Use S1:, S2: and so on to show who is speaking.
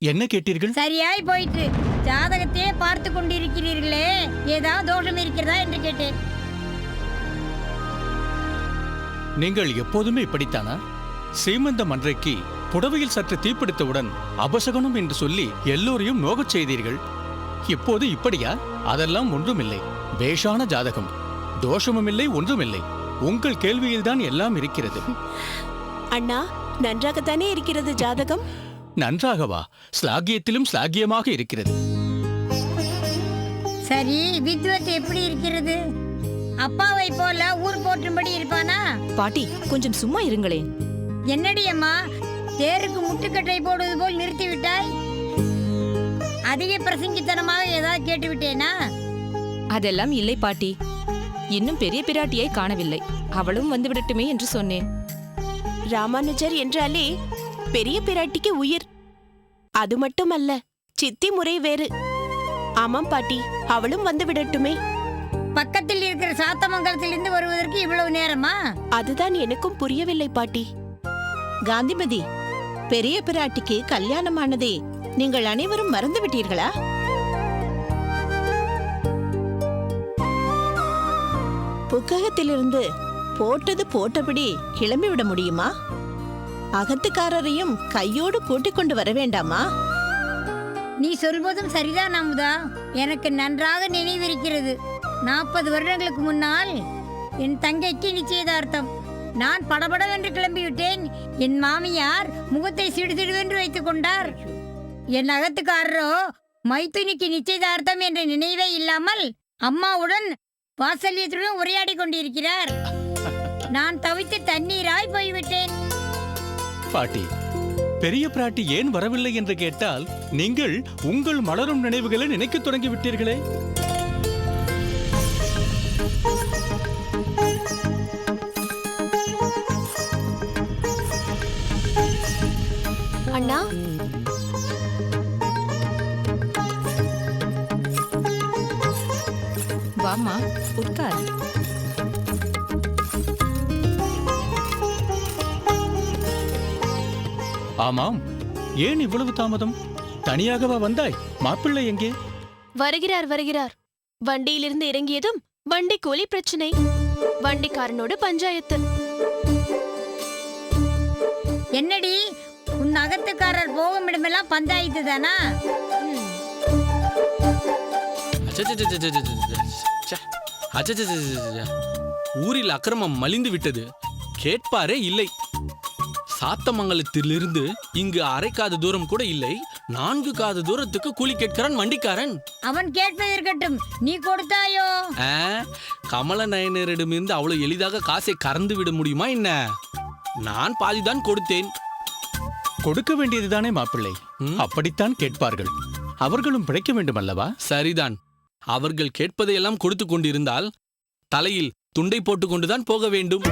S1: என்ன கேட்டீர்கள்?
S2: சரியாய் போயிற்று. ஜாதகத்தையே பார்த்து கொண்டிருக்கிறீர்களே, ஏதாவது தோஷம் இருக்கிறதா என்று கேட்டேன்.
S1: நீங்கள் எப்போதுமே இப்படித்தானா? சீமந்தம் அன்றைக்கு புடவையில் சற்று தீப்பிடித்தவுடன் அபசகனம் என்று சொல்லி எல்லோரையும் நோகச் செய்தீர்கள். இப்போது இப்படியா? அதெல்லாம் ஒன்றுமில்லை. பேஷான ஜாதகம். தோஷமுமில்லை, ஒன்றுமில்லை. உங்கள் கேள்வியில்தான் எல்லாம் இருக்கிறது.
S3: அண்ணா, நன்றாகத்தானே இருக்கிறது ஜாதகம்?
S1: நன்றாகவா? ஸ்லாகியத்திலும் ஸ்லாகியமாக இருக்கிறது.
S2: சரி, வித்வத் எப்படி இருக்கிறது? அப்பாவை போல ஊர் போற்றும்படி இருப்பானா?
S4: பாட்டி, கொஞ்சம் சும்மா இருங்களேன்.
S2: என்னடி அம்மா, தேருக்கு முட்டுக்கட்டை போடுவது போல் நிறுத்திவிட்டாய்? அதிக பிரசங்கித்தனமாக ஏதாவது கேட்டுவிட்டேனா?
S4: அதெல்லாம் இல்லை பாட்டி. இன்னும் பெரிய பிராட்டியை காணவில்லை. அவளும் வந்துவிடட்டுமே என்று சொன்னேன்.
S3: ராமானுஜர் என்றாலே பெரிய பிராட்டிக்கு உயிர். அது மட்டுமல்ல, சித்தி முறை வேறு. ஆமாம் பாட்டி, அவளும் வந்து விடட்டுமே.
S2: பக்கத்தில் இருக்கிற சாத்தமங்கலத்திலிருந்து வருவதற்கு இவ்வளவு நேரமா?
S3: அதுதான் எனக்கும் புரியவில்லை பாட்டி.
S5: காந்திமதி, பெரிய பிராட்டிக்கு கல்யாணமானதே நீங்கள் அனைவரும் மறந்து விட்டீர்களா? புக்ககத்திலிருந்து போட்டது போட்டபடி கிளம்பிவிட முடியுமா? அகத்துக்காரரையும் கையோடு கூட்டிக் கொண்டு வர வேண்டாமா?
S2: நீ சொல்வதும் சரிதான் அமுதா. எனக்கு நன்றாக நினைவிருக்கிறது. 40 வருடங்களுக்கு முன்னால் என் தங்கைக்கு நிச்சயதார்த்தம். நான் படபடவென்று கிளம்பிவிட்டேன். என் மாமியார் முகத்தை சிடுசிடுவென்று வைத்துக் கொண்டார். என் அகத்துக்காரரோ மைத்துனிக்கு நிச்சயதார்த்தம் என்ற நினைவே இல்லாமல் அம்மாவுடன் வாத்சல்யத்துடன் உரையாடி கொண்டிருக்கிறார். நான் தவித்து தண்ணீராய் போய்விட்டேன்.
S1: பாட்டி, பெரிய பிராட்டி ஏன் வரவில்லை என்று கேட்டால் நீங்கள் உங்கள் மலரும் நினைவுகளை நினைக்கத் தொடங்கிவிட்டீர்களே.
S3: அண்ணா,
S4: வாம்மா, உட்கார்.
S1: ஆமாம், ஏன் இவ்வளவு தாமதம்? தனியாகவா வந்தாய்? மாப்பிள்ளை எங்கே?
S3: வருகிறார் வருகிறார். வண்டியிலிருந்து இறங்கியதும் வண்டி கூலி பிரச்சனை. வண்டிக்காரனோடு பஞ்சாயத்து.
S2: என்னடி, உன் அகத்துக்காரர் போகும் இடமெல்லாம் பஞ்சாயத்து தானா?
S6: ஊரில் அக்கிரமம் மலிந்து விட்டது. கேட்பாரே இல்லை. சாத்தமங்கலத்திலிருந்து இங்கு அரைக்காத தூரம் கூட இல்லை. 4 காத தூரத்துக்கு கூலி கேட்கிறான் வண்டிக்காரன்.
S2: அவன் கேட்பது இருக்கட்டும், நீ கொடுத்தாயோ?
S6: கமல நயனரிடமிருந்து அவ்வளவு எளிதாக காசை கறந்து விட முடியுமா என்ன? நான் பாதிதான் கொடுத்தேன்.
S1: கொடுக்க வேண்டியதுதானே மாப்பிள்ளை. அப்படித்தான் கேட்பார்கள். அவர்களும் பிழைக்க வேண்டும் அல்லவா?
S6: சரிதான். அவர்கள் கேட்பதையெல்லாம் கொடுத்து கொண்டிருந்தால் தலையில் துண்டை போட்டுக் கொண்டுதான் போக வேண்டும்.